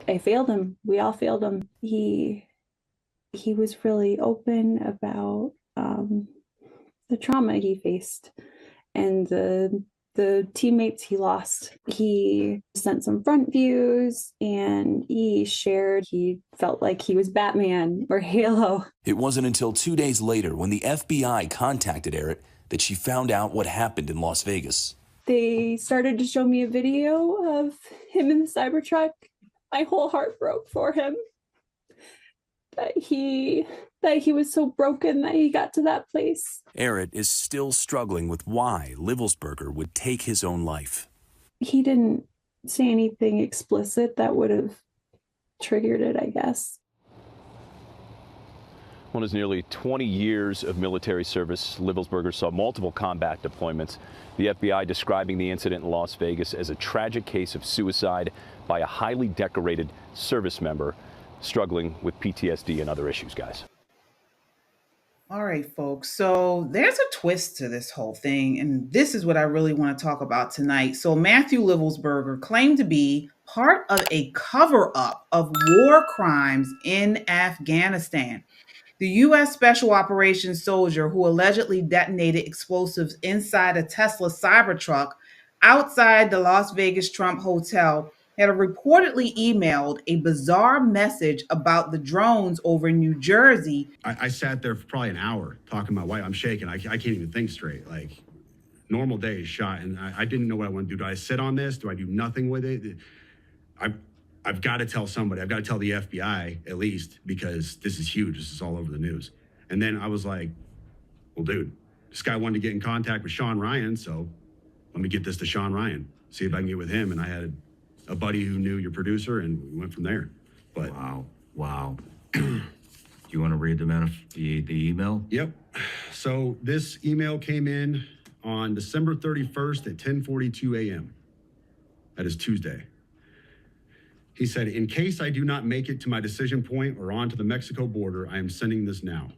I failed him. We all failed him. He was really open about the trauma he faced and the teammates he lost. He sent some front views and he shared he felt like he was Batman or Halo. It wasn't until 2 days later when the FBI contacted Errett that she found out what happened in Las Vegas. They started to show me a video of him in the Cybertruck. My whole heart broke for him. That he was so broken that he got to that place. Errett is still struggling with why Livelsberger would take his own life. He didn't say anything explicit that would have triggered it, I guess. Well, his nearly 20 years of military service, Livelsberger saw multiple combat deployments. The FBI describing the incident in Las Vegas as a tragic case of suicide by a highly decorated service member struggling with PTSD and other issues, guys. All right, folks. So there's a twist to this whole thing, and this is what I really want to talk about tonight. So Matthew Livelsberger claimed to be part of a cover-up of war crimes in Afghanistan. The U.S. Special Operations soldier who allegedly detonated explosives inside a Tesla Cybertruck outside the Las Vegas Trump Hotel had reportedly emailed a bizarre message about the drones over New Jersey. I sat there for probably an hour talking to my wife. I'm shaking. I can't even think straight. Like, normal day is shot, and I didn't know what I want to do. Do I sit on this? Do I do nothing with it? I've got to tell somebody. I've got to tell the FBI at least, because this is huge. This is all over the news. And then I was like, well, dude, this guy wanted to get in contact with Shawn Ryan, so let me get this to Shawn Ryan, see if I can get with him. And I had a buddy who knew your producer, and we went from there. But wow. Do you want to read the email? Yep. So this email came in on December 31st at 10:42 a.m. That is Tuesday. He said, in case I do not make it to my decision point or onto the Mexico border, I am sending this now.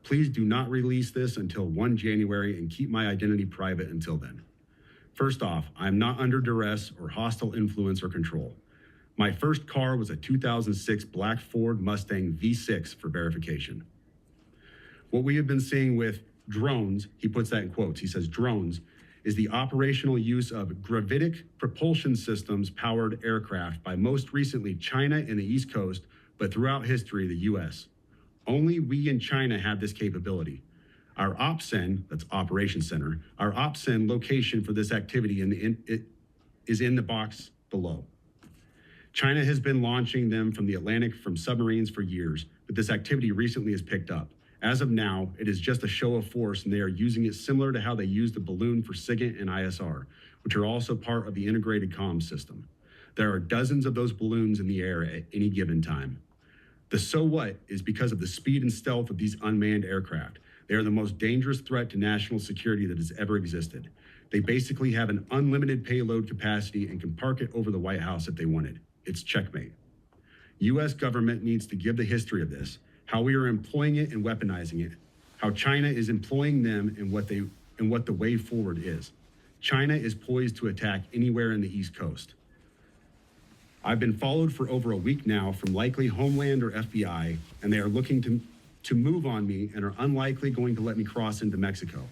Please do not release this until 1 January and keep my identity private until then. First off, I am not under duress or hostile influence or control. My first car was a 2006 black Ford Mustang V6 for verification. What we have been seeing with drones, he puts that in quotes, he says drones, is the operational use of gravitic propulsion systems powered aircraft by most recently China and the East Coast, but throughout history, the US. Only we in China have this capability. Our OPSEN, that's Operations Center, our OPSEN location for this activity is in the box below. China has been launching them from the Atlantic from submarines for years, but this activity recently has picked up. As of now, it is just a show of force, and they are using it similar to how they used the balloon for SIGINT and ISR, which are also part of the integrated comms system. There are dozens of those balloons in the air at any given time. The so what is because of the speed and stealth of these unmanned aircraft. They are the most dangerous threat to national security that has ever existed. They basically have an unlimited payload capacity and can park it over the White House if they wanted. It's checkmate. U.S. government needs to give the history of this, how we are employing it and weaponizing it, how China is employing them and what the way forward is. China is poised to attack anywhere in the East Coast. I've been followed for over a week now from likely Homeland or FBI, and they are looking to move on me and are unlikely going to let me cross into Mexico,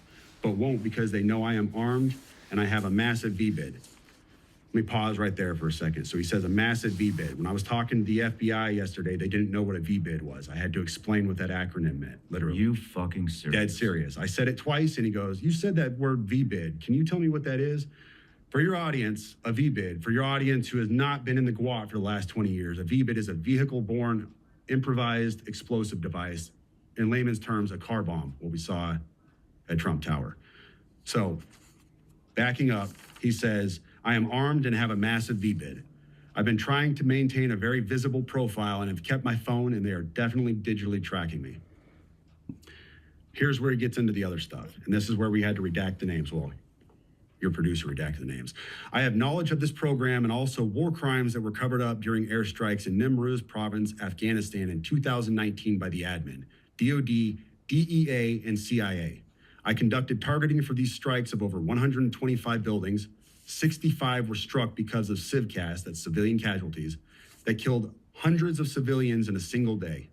but won't because they know I am armed and I have a massive VBID. Let me pause right there for a second. So he says a massive VBID. When I was talking to the FBI yesterday, they didn't know what a VBID was. I had to explain what that acronym meant, literally. Are you fucking serious? Dead serious. I said it twice and he goes, you said that word VBID. Can you tell me what that is? For your audience, a VBID, for your audience who has not been in the GWOT for the last 20 years, a VBID is a vehicle-borne improvised explosive device. In layman's terms, a car bomb, what we saw at Trump Tower. So, backing up, he says, I am armed and have a massive VBID. I've been trying to maintain a very visible profile and have kept my phone, and they are definitely digitally tracking me. Here's where he gets into the other stuff, and this is where we had to redact the names. Well, your producer redacted the names. I have knowledge of this program and also war crimes that were covered up during airstrikes in Nimruz province, Afghanistan in 2019 by the admin, DOD, DEA, and CIA. I conducted targeting for these strikes of over 125 buildings. 65 were struck because of civcas, that's civilian casualties, that killed hundreds of civilians in a single day.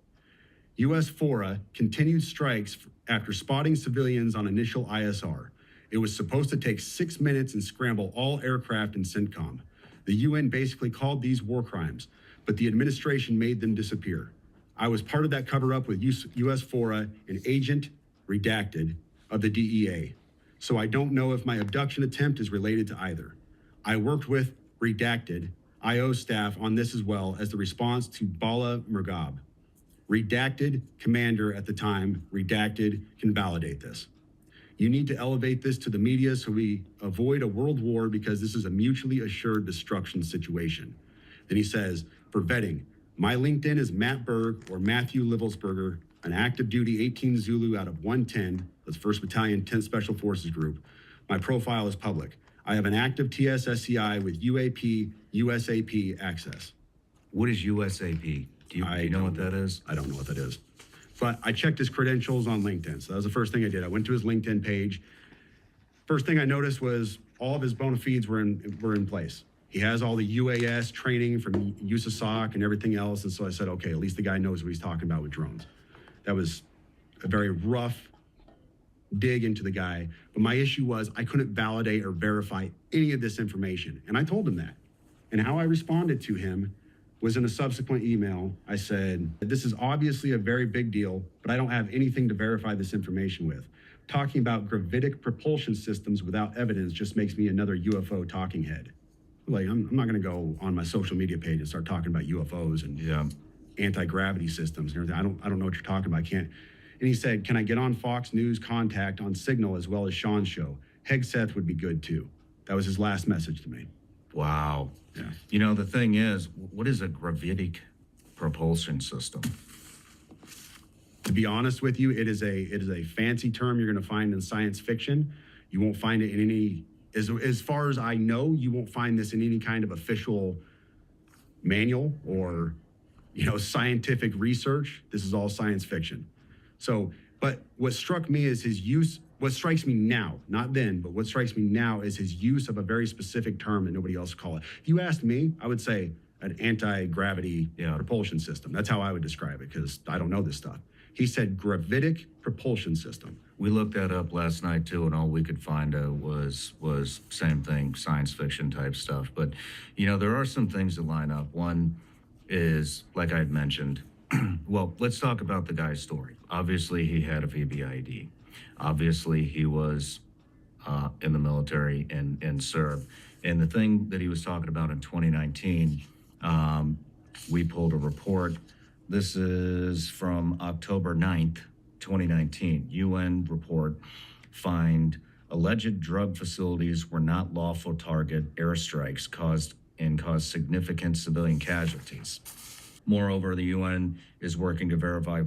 U.S. FORA continued strikes after spotting civilians on initial ISR. It was supposed to take 6 minutes and scramble all aircraft in CENTCOM. The UN basically called these war crimes, but the administration made them disappear. I was part of that cover-up with U.S. FORA, an agent, redacted, of the DEA. So I don't know if my abduction attempt is related to either. I worked with redacted IO staff on this as well as the response to Bala Murghab. Redacted commander at the time, redacted can validate this. You need to elevate this to the media so we avoid a world war because this is a mutually assured destruction situation. Then he says, for vetting, my LinkedIn is Matt Berg or Matthew Livelsberger, an active duty 18 Zulu out of 110, that's 1st Battalion 10th Special Forces Group. My profile is public. I have an active TSSCI with UAP, USAP access. What is USAP? Do you know what that is? I don't know what that is. But I checked his credentials on LinkedIn. So that was the first thing I did. I went to his LinkedIn page. First thing I noticed was all of his bona fides were in place. He has all the UAS training from USASOC and everything else. And so I said, okay, at least the guy knows what he's talking about with drones. That was a very rough dig into the guy. But my issue was I couldn't validate or verify any of this information. And I told him that. And how I responded to him was in a subsequent email. I said, this is obviously a very big deal, but I don't have anything to verify this information with. Talking about gravitic propulsion systems without evidence just makes me another UFO talking head. Like, I'm not gonna go on my social media page and start talking about UFOs and anti-gravity systems and everything. I don't know what you're talking about, I can't. And he said, can I get on Fox News Contact on Signal as well as Shawn's show? Hegseth would be good too. That was his last message to me. Wow. Yeah. You know, the thing is, what is a gravitic propulsion system? To be honest with you, it is a fancy term you're going to find in science fiction. You won't find it in any, as far as I know, you won't find this in any kind of official manual or, scientific research. This is all science fiction. So, but what struck me is his use. What strikes me now, not then, but what strikes me now is his use of a very specific term that nobody else call it. If you asked me, I would say an anti-gravity propulsion system. That's how I would describe it because I don't know this stuff. He said gravitic propulsion system. We looked that up last night too, and all we could find was same thing, science fiction type stuff. But there are some things that line up. One is, like I had mentioned, well, let's talk about the guy's story. Obviously, he had a VBID. Obviously, he was in the military and served. And the thing that he was talking about in 2019, we pulled a report. This is from October 9th, 2019. UN report find alleged drug facilities were not lawful target airstrikes caused significant civilian casualties. Moreover, the UN is working to verify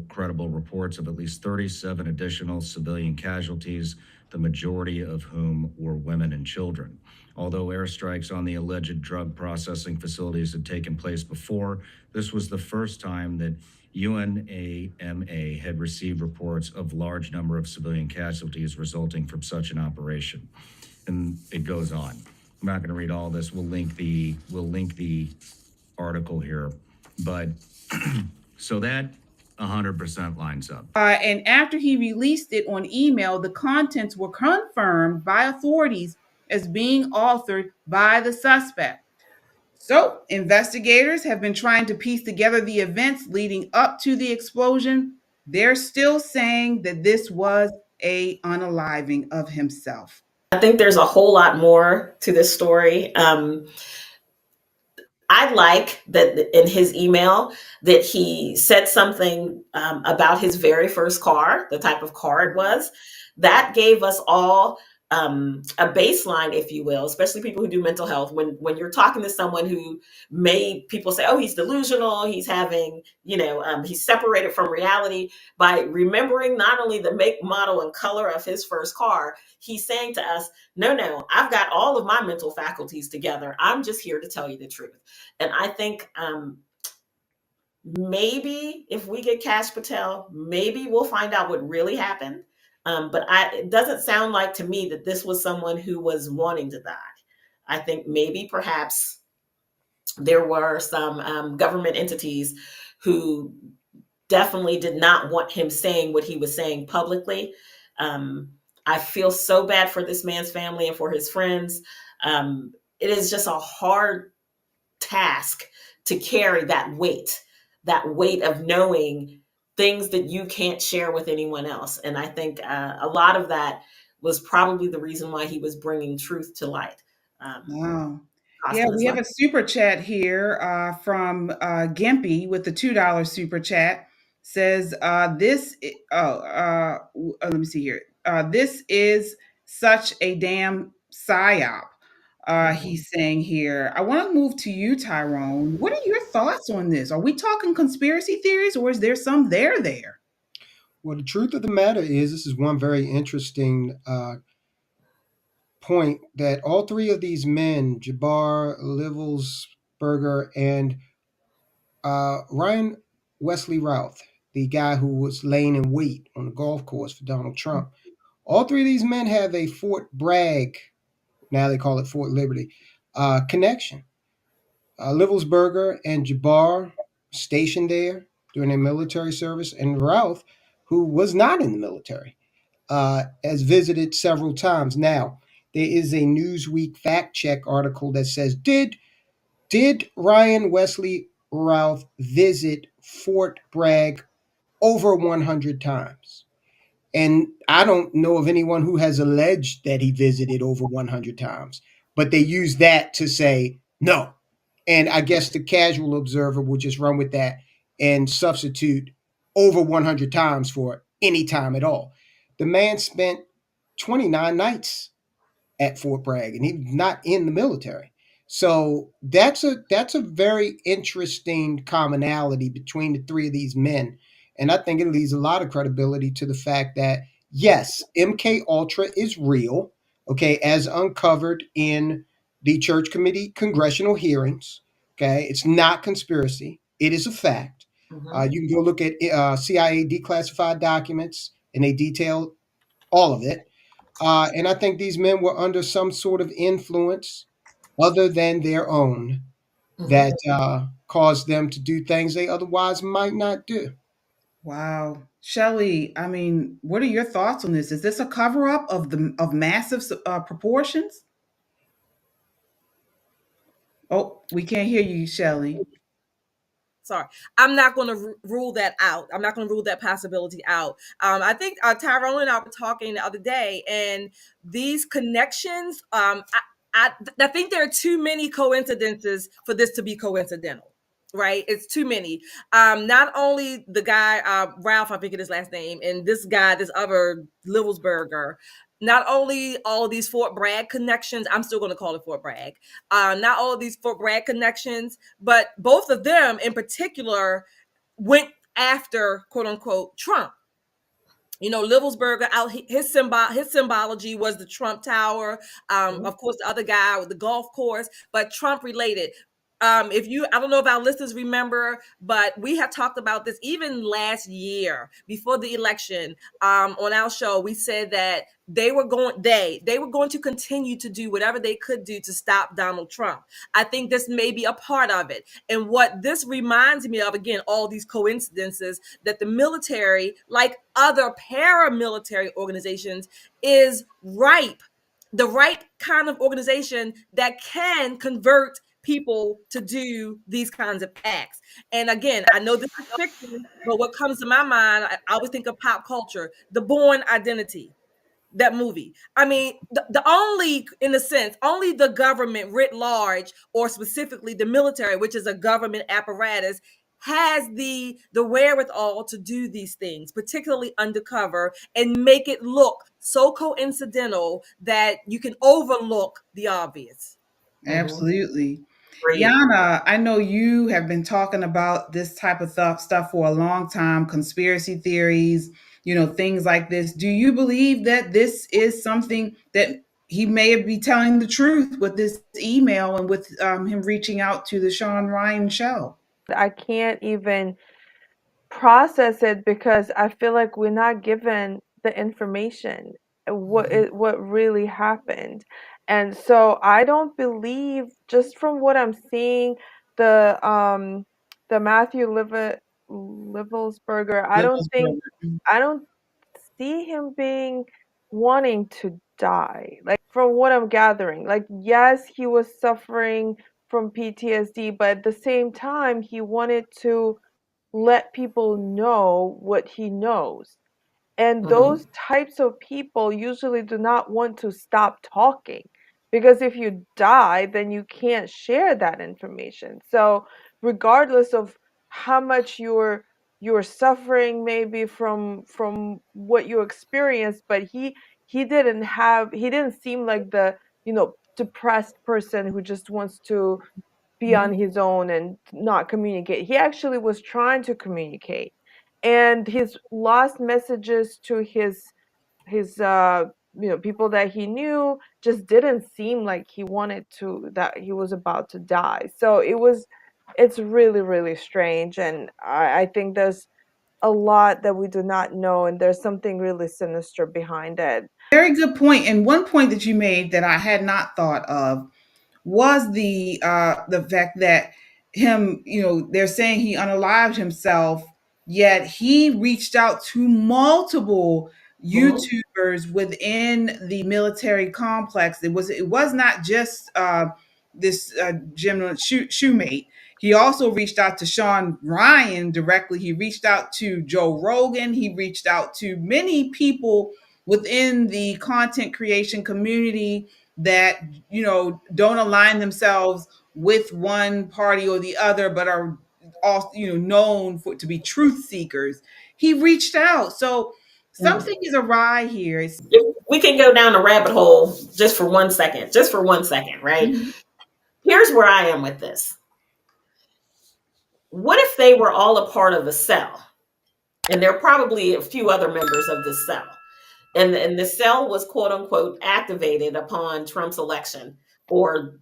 credible reports of at least 37 additional civilian casualties, the majority of whom were women and children. Although airstrikes on the alleged drug processing facilities had taken place before, this was the first time that UNAMA had received reports of large number of civilian casualties resulting from such an operation. And it goes on. I'm not going to read all this. We'll link the article here. But so that 100% lines up. And after he released it on email, the contents were confirmed by authorities as being authored by the suspect. So investigators have been trying to piece together the events leading up to the explosion. They're still saying that this was an unaliving of himself. I think there's a whole lot more to this story. I like that in his email that he said something about his very first car, the type of car it was. That gave us all a baseline, if you will, especially people who do mental health. When you're talking to someone who people say, oh, he's delusional, he's having, he's separated from reality. By remembering not only the make, model, and color of his first car, he's saying to us, no, I've got all of my mental faculties together. I'm just here to tell you the truth. And I think maybe if we get Kash Patel, maybe we'll find out what really happened. But it doesn't sound like to me that this was someone who was wanting to die. I think maybe perhaps there were some government entities who definitely did not want him saying what he was saying publicly. I feel so bad for this man's family and for his friends. It is just a hard task to carry that weight of knowing things that you can't share with anyone else. And I think a lot of that was probably the reason why he was bringing truth to light. Wow. Yeah, Costing his we have life. a super chat here from Gimpy with the $2 super chat. Says let me see here. This is such a damn psyop. He's saying here. I want to move to you, Tyrone. What are your thoughts on this? Are we talking conspiracy theories, or is there some there? Well, the truth of the matter is, this is one very interesting point that all three of these men, Jabbar, Livelsberger, and Ryan Wesley Routh, the guy who was laying in wait on the golf course for Donald Trump, all three of these men have a Fort Bragg, now they call it Fort Liberty, connection. Livelsberger and Jabbar stationed there during their military service, and Routh, who was not in the military, has visited several times. Now, there is a Newsweek fact check article that says, did Ryan Wesley Routh visit Fort Bragg over 100 times? And I don't know of anyone who has alleged that he visited over 100 times, but they use that to say no. And I guess the casual observer will just run with that and substitute over 100 times for any time at all. The man spent 29 nights at Fort Bragg, and he's not in the military. So that's a very interesting commonality between the three of these men. And I think it leaves a lot of credibility to the fact that yes, MK Ultra is real, okay, as uncovered in the Church Committee congressional hearings. Okay, it's not conspiracy; it is a fact. You can go look at CIA declassified documents, and they detail all of it. And I think these men were under some sort of influence other than their own that caused them to do things they otherwise might not do. Wow. Shelley, I mean, what are your thoughts on this? Is this a cover up of massive proportions? Oh, we can't hear you, Shelley. Sorry, I'm not going to rule that out. I'm not going to rule that possibility out. I think Tyrone and I were talking the other day, and these connections, I think there are too many coincidences for this to be coincidental. Right, it's too many. Not only the guy Ralph, I think it is his last name, and this guy, this other Livelsberger. Not only all of these Fort Bragg connections, I'm still going to call it Fort Bragg. Not all of these Fort Bragg connections, but both of them in particular went after quote unquote Trump. You know, Livelsberger out his symbology was the Trump Tower. Of course, the other guy with the golf course, but Trump related. I don't know if our listeners remember, but we have talked about this even last year before the election. On our show, we said that they were going to continue to do whatever they could do to stop Donald Trump. I think this may be a part of it. And what this reminds me of, again, all these coincidences, that the military, like other paramilitary organizations, is the right kind of organization that can convert people to do these kinds of acts. And again, I know this is fiction, but what comes to my mind, I always think of pop culture, The Bourne Identity, that movie. I mean, the only, in a sense, only the government writ large, or specifically the military, which is a government apparatus, has the wherewithal to do these things, particularly undercover, and make it look so coincidental that you can overlook the obvious. Absolutely. Great. Yana, I know you have been talking about this type of stuff for a long time, conspiracy theories, things like this. Do you believe that this is something that he may be telling the truth with this email and with him reaching out to the Shawn Ryan show? I can't even process it because I feel like we're not given the information, what really happened. And so I don't believe, just from what I'm seeing, the Matthew Livelsberger, I don't see him being wanting to die. Like, from what I'm gathering, like, yes, he was suffering from PTSD, but at the same time, he wanted to let people know what he knows. And those types of people usually do not want to stop talking, because if you die, then you can't share that information. So regardless of how much you're suffering maybe from what you experienced, but he didn't seem like the, depressed person who just wants to be on his own and not communicate. He actually was trying to communicate, and his last messages to his people that he knew just didn't seem like he wanted to, that he was about to die. So it's really, really strange, and I think there's a lot that we do not know, and there's something really sinister behind it. Very good point. And one point that you made that I had not thought of was the fact that him, they're saying he unalived himself, yet he reached out to multiple YouTubers within the military complex. It was not just this general shoemate. He also reached out to Shawn Ryan directly. He reached out to Joe Rogan. He reached out to many people within the content creation community that don't align themselves with one party or the other, but are all known to be truth seekers. He reached out, so something is awry here. If we can go down a rabbit hole just for 1 second, right? Here's where I am with this. What if they were all a part of a cell, and there are probably a few other members of this cell, and the cell was quote unquote activated upon Trump's election, or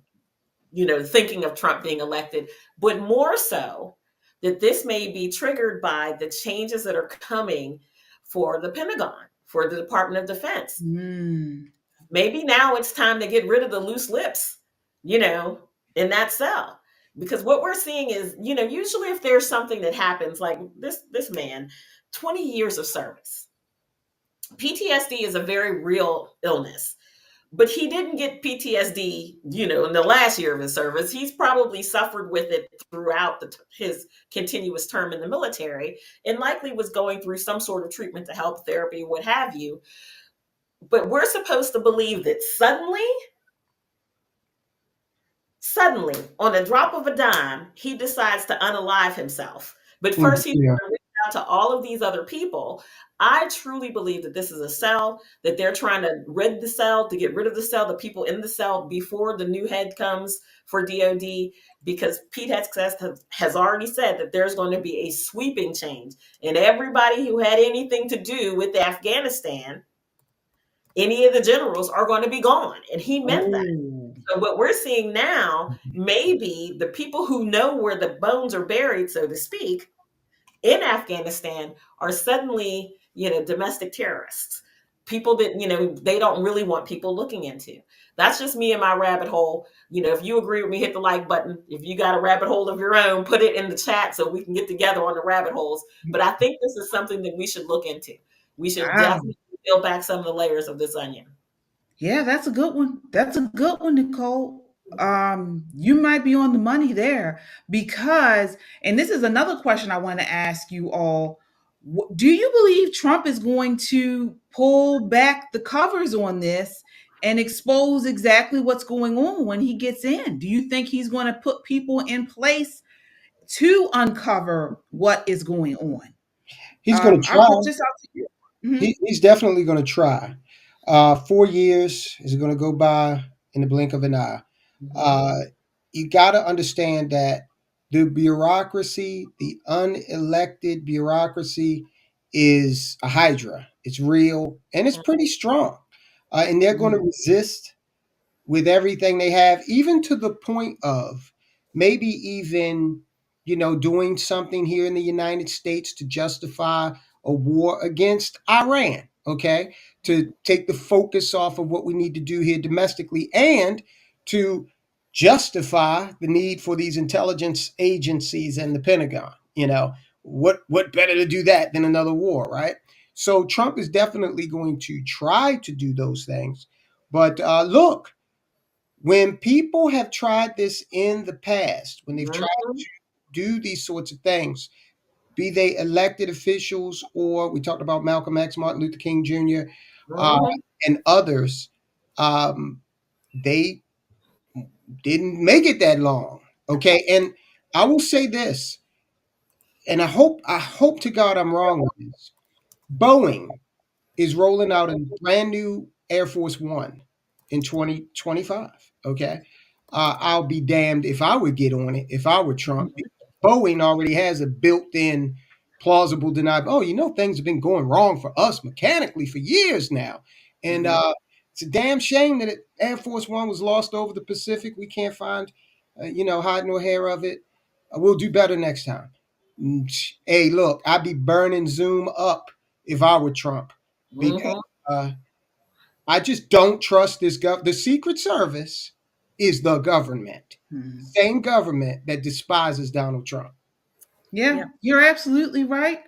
thinking of Trump being elected, but more so that this may be triggered by the changes that are coming for the Pentagon, for the Department of Defense. Maybe now it's time to get rid of the loose lips, in that cell. Because what we're seeing is, usually if there's something that happens, like this man, 20 years of service. PTSD is a very real illness. But he didn't get PTSD, in the last year of his service. He's probably suffered with it throughout his continuous term in the military, and likely was going through some sort of treatment to help, therapy, what have you. But we're supposed to believe that suddenly, on a drop of a dime, he decides to unalive himself. But first, he's going to reach out to all of these other people. I truly believe that this is a cell, that they're trying to rid the cell, to get rid of the cell, the people in the cell, before the new head comes for DOD, because Pete has already said that there's going to be a sweeping change. And everybody who had anything to do with Afghanistan, any of the generals, are going to be gone. And he meant that. So what we're seeing now, maybe the people who know where the bones are buried, so to speak, in Afghanistan, are suddenly, domestic terrorists, people that, they don't really want people looking into. That's just me and my rabbit hole. If you agree with me, hit the like button. If you got a rabbit hole of your own, put it in the chat so we can get together on the rabbit holes. But I think this is something that we should look into. We should definitely peel back some of the layers of this onion. Yeah, that's a good one. That's a good one, Nicole. You might be on the money there, because, and this is another question I want to ask you all. Do you believe Trump is going to pull back the covers on this and expose exactly what's going on when he gets in? Do you think he's going to put people in place to uncover what is going on? He's going to try. I'll put this out to you. He's definitely going to try. 4 years is going to go by in the blink of an eye. You got to understand that the bureaucracy, the unelected bureaucracy, is a hydra. It's real, and it's pretty strong. And they're going to resist with everything they have, even to the point of maybe even, doing something here in the United States to justify a war against Iran. okay, to take the focus off of what we need to do here domestically and to justify the need for these intelligence agencies and the Pentagon. You know, what better to do that than another war, right? So Trump is definitely going to try to do those things. But look, when people have tried this in the past, when they've tried to do these sorts of things, be they elected officials or we talked about Malcolm X, Martin Luther King Jr., and others, they didn't make it that long. Okay. And I will say this, and I hope to God I'm wrong with this. Boeing is rolling out a brand new Air Force One in 2025. Okay. I'll be damned if I would get on it if I were Trump. Boeing already has a built-in plausible denial. Oh, you know, things have been going wrong for us mechanically for years now. And it's a damn shame that Air Force One was lost over the Pacific. We can't find, hide nor hair of it. We'll do better next time. Hey, look, I'd be burning Zoom up if I were Trump because I just don't trust this the Secret Service is the government. Same government that despises Donald Trump. Yeah, you're absolutely right.